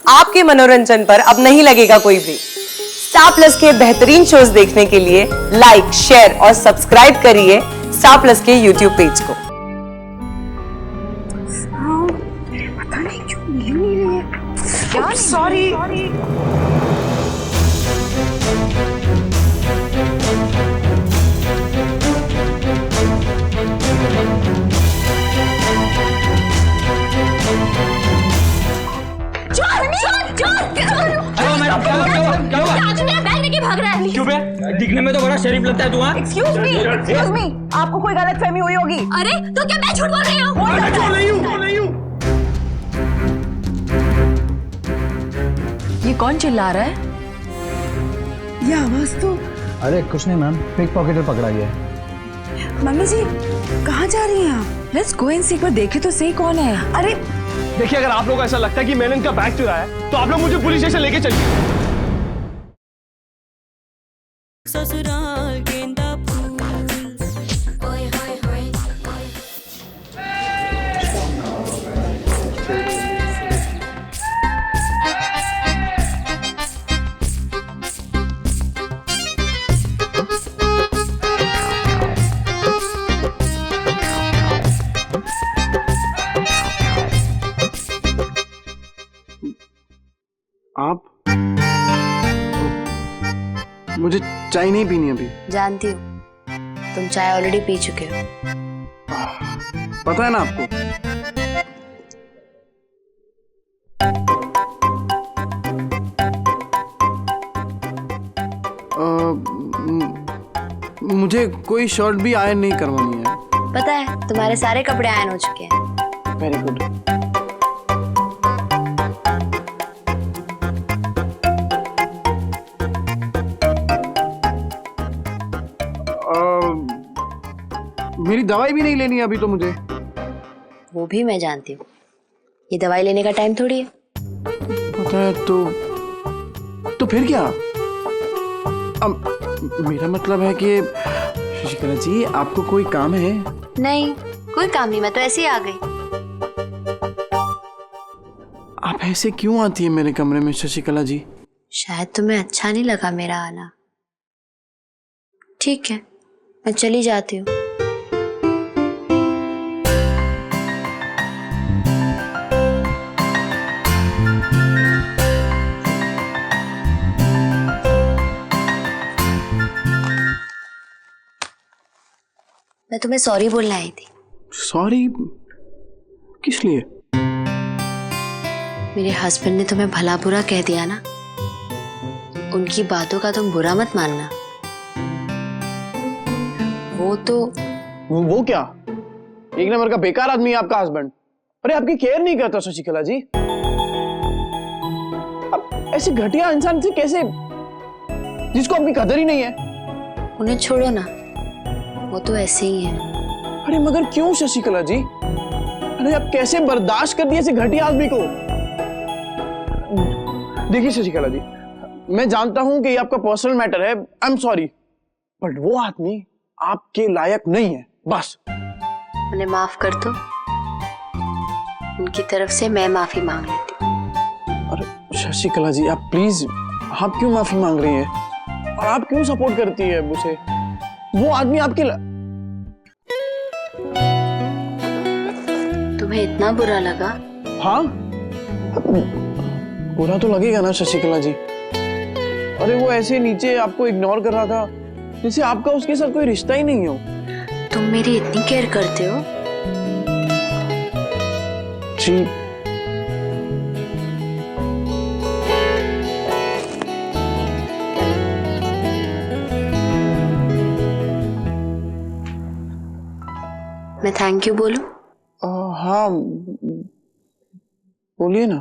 आपके मनोरंजन पर अब नहीं लगेगा कोई ब्रेक। स्टार प्लस के बेहतरीन शोज देखने के लिए लाइक, शेयर और सब्सक्राइब करिए स्टार प्लस के यूट्यूब पेज को। पता नहीं क्यों मिल ही नहीं रही है यार। सॉरी। भाग रहा है। क्यों बे? दिखने में तो बड़ा शरीफ लगता है तू। हाँ? Excuse me, आपको कोई गलतफहमी हुई होगी। अरे तो क्या मैं झूठ बोल रही हूँ? ये कौन चिल्ला रहा है? ये आवाज तो। अरे कुछ नहीं मैम, पिक पॉकेटर पकड़ा गया है। मम्मी जी कहाँ जा रही हैं आप? लेट्स गो एंड सी, पर देखे तो सही कौन है। अरे देखिए, अगर आप लोग को ऐसा लगता है कि मैंने इनका बैग चुराया है तो आप लोग मुझे पुलिस स्टेशन लेके चलिए। ससुराल गेंदा फूल ओए होए होए। आप? मुझे चाय नहीं पीनी अभी। जानती हूँ, तुम चाय ऑलरेडी पी चुके हो। पता है ना आपको। मुझे कोई शर्ट भी आयरन नहीं करवानी है। पता है, तुम्हारे सारे कपड़े आयन हो चुके हैं। Very good. मेरी दवाई भी नहीं लेनी है अभी तो मुझे। वो भी मैं जानती हूँ, ये दवाई लेने का टाइम थोड़ी है। पता है तो फिर क्या? अब मेरा मतलब है कि शशिकला जी, आपको कोई काम है? नहीं, कोई काम नहीं, मैं तो ऐसे ही आ गई। आप ऐसे क्यों आती है मेरे कमरे में शशिकला जी? शायद तुम्हें अच्छा नहीं लगा मेरा आना। ठीक है, मैं चली जाती हूँ। मैं तुम्हें सॉरी बोलने आई थी। सॉरी? किस लिए? मेरे हस्बैंड ने तुम्हें भला बुरा कह दिया ना, उनकी बातों का तुम बुरा मत मानना। वो क्या? एक नंबर का बेकार आदमी है आपका हस्बैंड। अरे आपकी केयर नहीं करता शशिकला जी। अब ऐसे घटिया इंसान से कैसे, जिसको आपकी कदर ही नहीं है? उन्हें छोड़ो ना, वो तो ऐसे ही है। अरे मगर क्यों शशिकला जी? अरे आप कैसे बर्दाश्त कर दिए ऐसे घटिया आदमी को? देखिए शशिकला जी, मैं जानता हूं कि ये आपका पर्सनल मैटर है, आई एम सॉरी, बट वो आदमी आपके लायक नहीं है, बस। उन्हें माफ कर दो, उनकी तरफ से मैं माफी मांग लेती हूँ। अरे शशिकला जी, आप प्लीज, आप क्यों माफी मांग रही हैं? और आप क्यों सपोर्ट करती है उसे? वो आदमी आपके तुम्हें इतना बुरा लगा? हाँ, बुरा तो लगेगा ना शशिकला जी। अरे वो ऐसे नीचे आपको इग्नोर कर रहा था जैसे आपका उसके साथ कोई रिश्ता ही नहीं हो। तुम मेरी इतनी केयर करते हो? जी। मैं थैंक यू बोलूं? हाँ, बोलिए ना।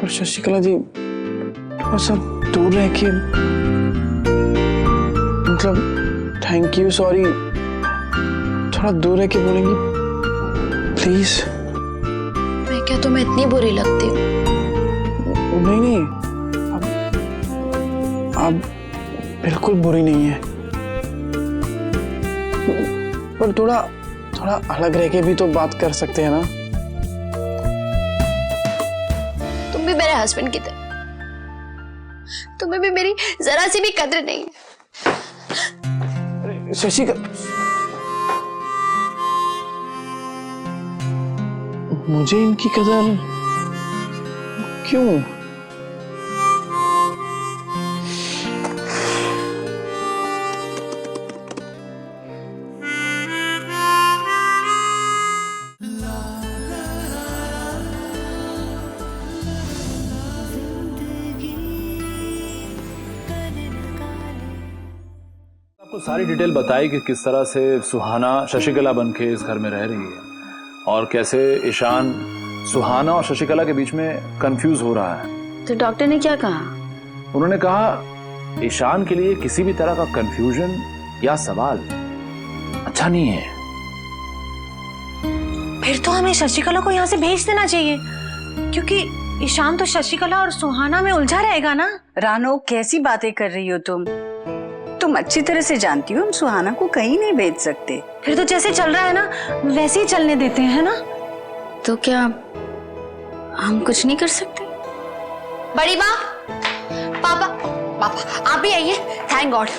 पर शशिकला जी, थोड़ा सा दूर रह के, मतलब थैंक यू, सॉरी, थोड़ा दूर रह के बोलेंगी प्लीज? मैं क्या तुम्हें इतनी बुरी लगती हूँ? नहीं, आप बिल्कुल बुरी नहीं है, पर थोड़ा अलग रह के भी तो बात कर सकते हैं ना। मेरे हस्बैंड की तरह। तुम्हें भी मेरी जरा सी भी कद्र नहीं है। शशि का मुझे इनकी कदर क्यों? आपको सारी डिटेल बताई कि किस तरह से सुहाना शशिकला बनके इस घर में रह रही है और कैसे ईशान सुहाना और शशिकला के बीच में कंफ्यूज हो रहा है। तो डॉक्टर ने क्या कहा? उन्होंने कहा ईशान के लिए किसी भी तरह का कंफ्यूजन या सवाल अच्छा नहीं है। फिर तो हमें शशिकला को यहाँ से भेज देना चाहिए, क्योंकि ईशान तो शशिकला और सुहाना में उलझा रहेगा ना। रानो, कैसी बातें कर रही हो तुम अच्छी तरह से जानती हो हम सुहाना को कहीं नहीं भेज सकते। फिर तो जैसे चल रहा है ना वैसे ही चलने देते हैं ना। तो क्या हम कुछ नहीं कर सकते? बड़ी माँ, पापा आप भी आइए। Thank God.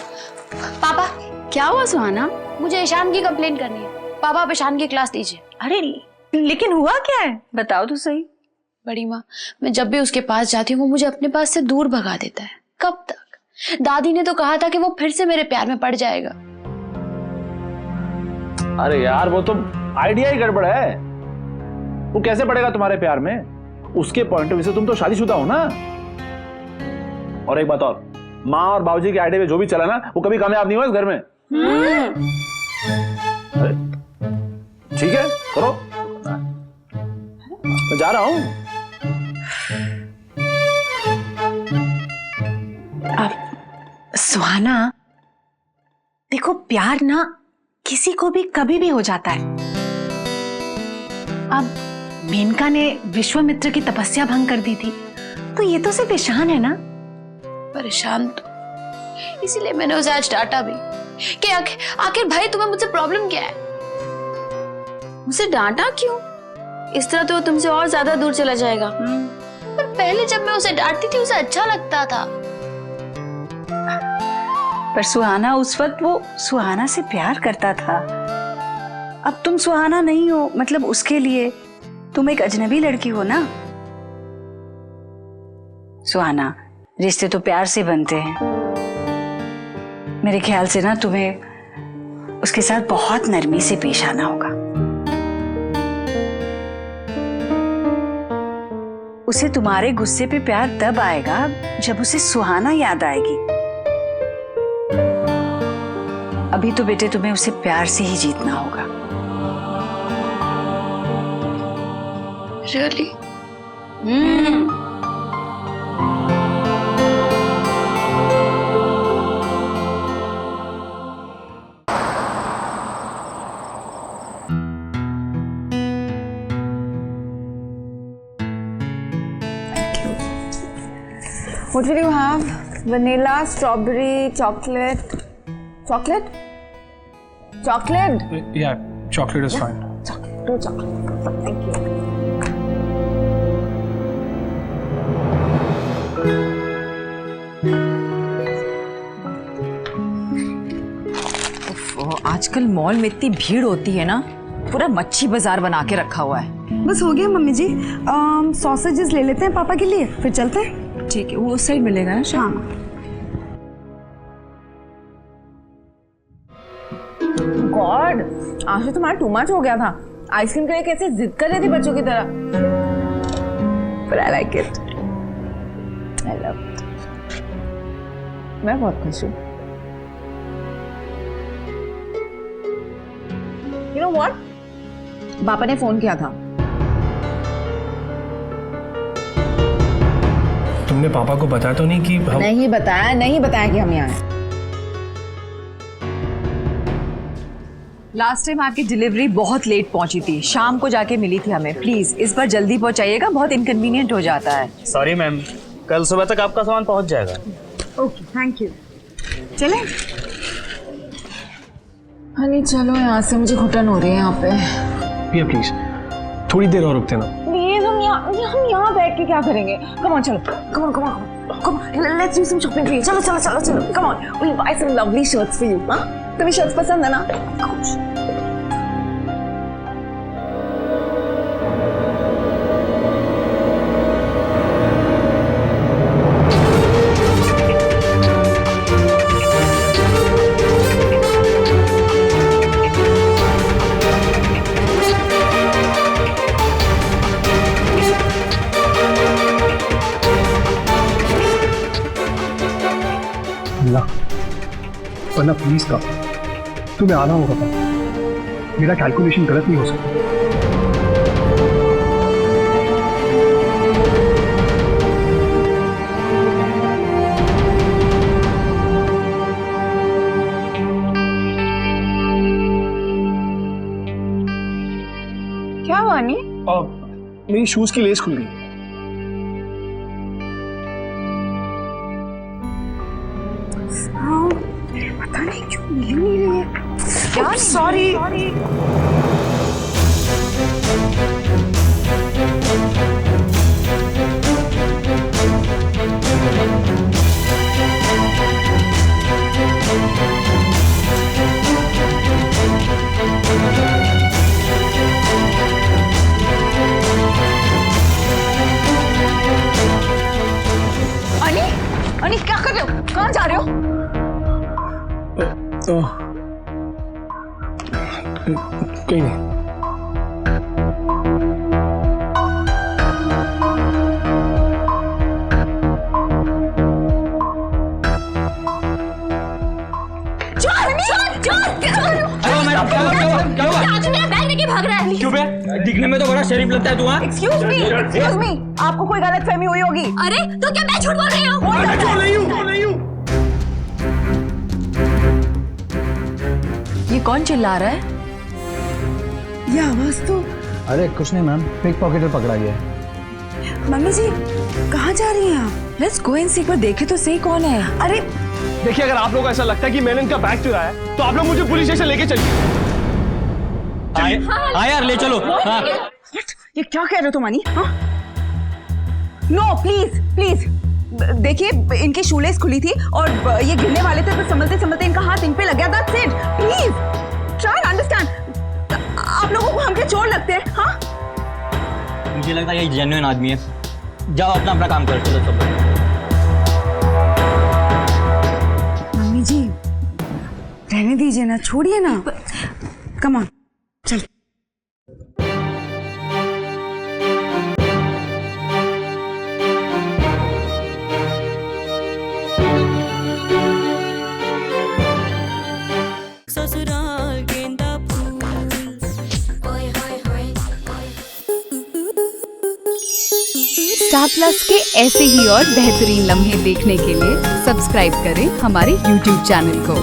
पापा, क्या हुआ सुहाना? मुझे ईशान की कंप्लेंट करनी है। पापा आप ईशान की क्लास दीजिए। अरे लेकिन हुआ क्या है, बताओ तो सही। बड़ी माँ, मैं जब भी उसके पास जाती हूँ वो मुझे अपने पास से दूर भगा देता है। कब तक? दादी ने तो कहा था कि वो फिर से मेरे प्यार में पड़ जाएगा। अरे यार, वो तो आइडिया ही गड़बड़ है। वो कैसे पड़ेगा तुम्हारे प्यार में? उसके पॉइंट ऑफ व्यू से तुम तो शादीशुदा हो ना। और एक बात और, माँ और बाबूजी के आइडिया में जो भी चला ना वो कभी कामयाब नहीं हुआ इस घर में। अरे ठीक है, करो, मैं जा रहा हूं। सुहाना देखो, प्यार ना किसी को भी कभी भी हो जाता है। अब मेनका ने विश्वामित्र की तपस्या भंग कर दी थी, तो ये तो सिर्फ ईशान है ना। परेशान तो इसीलिए मैंने उसे आज डांटा भी कि आखिर भाई तुम्हें मुझसे प्रॉब्लम क्या है? मुझे डांटा क्यों? इस तरह तो वो तुमसे और ज्यादा दूर चला जाएगा। पर पहले जब मैं उसे डांटती थी उसे अच्छा लगता था। पर सुहाना उस वक्त वो सुहाना से प्यार करता था। अब तुम सुहाना नहीं हो, मतलब उसके लिए तुम एक अजनबी लड़की हो ना। सुहाना, रिश्ते तो प्यार से बनते हैं। मेरे ख्याल से ना तुम्हें उसके साथ बहुत नरमी से पेश आना होगा। उसे तुम्हारे गुस्से पे प्यार तब आएगा जब उसे सुहाना याद आएगी। अभी तो बेटे तुम्हें उसे प्यार से ही जीतना होगा। Really? What will you have? Vanilla, strawberry, chocolate? Chocolate? Chocolate? Yeah, chocolate is fine. Chocolate. Two chocolate. Thank you. आजकल मॉल में इतनी भीड़ होती है ना, पूरा मच्छी बाजार बना के रखा हुआ है। बस हो गया मम्मी जी। सॉसेजेस ले लेते हैं पापा के लिए, फिर चलते हैं। ठीक है, वो उस साइड मिलेगा ना? हाँ। गॉड, आज तो तुम्हारा टू मच हो गया था। आइसक्रीम के लिए कैसे जिद कर रही थी बच्चों की तरह। But I like it. I love it. मैं बहुत खुश हूँ। You know what? पापा ने फोन किया था। तुमने पापा को बताया तो नहीं कि हम... नहीं बताया कि हम यहाँ हैं। लास्ट टाइम आपकी डिलीवरी बहुत लेट पहुंची थी, शाम को जाके मिली थी हमें। प्लीज इस बार जल्दी पहुंचाइएगा, बहुत इनकन्वीनियंट हो जाता है। सॉरी मैम, कल सुबह तक आपका सामान पहुंच जाएगा। Okay, thank you. चले हनी, चलो यहाँ से, मुझे घुटन हो रही है यहाँ पे। प्लीज थोड़ी देर और रुकते ना। प्लीज हम हम यहाँ बैठ के क्या करेंगे? Come on, चलो. Come on. Come on. Let's do some shopping for you. चलो. Come on. We'll buy some lovely shirts for you. हाँ? तुम्हें shirts पसंद है ना? वरना प्लीज का तुम्हें आना होगा, मेरा कैलकुलेशन गलत नहीं हो सकता। क्या वानी? मेरी शूज की लेस खुल गई। पता नहीं क्यों मिल नहीं रही है। यार सॉरी। अनी क्या कर रहे हो? कहाँ जा रहे हो? कहीं नहीं। भाग रहा है। क्यों बे? दिखने में तो बड़ा शरीफ लगता है तू। हाँ? Excuse me, आपको कोई गलतफहमी हुई होगी। अरे तो क्या मैं झूठ बोल रही हूँ? नहीं हूँ। ये कौन चिल्ला रहा है? ये आवाज तो। अरे कुछ नहीं मैम, पिक पॉकेटर पकड़ा गया है। मम्मी जी कहाँ जा रही हैं आप? लेट्स गो एंड सी, एक बार देखे तो सही कौन है। अरे देखिए, अगर आप लोगों को ऐसा लगता है कि मैंने इनका बैग चुराया है तो आप लोग मुझे पुलिस स्टेशन लेके चलिए। हाँ यार ले चलो। हाँ। ये क्या कह रहे हो तुम अनी? नो प्लीज देखिए, इनकी शूलेस खुली थी और ये गिरने वाले थे तो संभलते इनका हाथ इन पे लग गया। That's it. Please try and understand. आप लोगों को हमके चोट लगते हैं। हाँ मुझे लगता है ये जेन्युइन आदमी है। जाओ अपना काम करो। चलो सब। मम्मी जी रहने दीजिए ना, छोड़िए ना। कम ऑन चल। ससुराल गेंदा फूल। ओए होए होए। स्टार प्लस के ऐसे ही और बेहतरीन लम्हे देखने के लिए सब्सक्राइब करें हमारे YouTube चैनल को।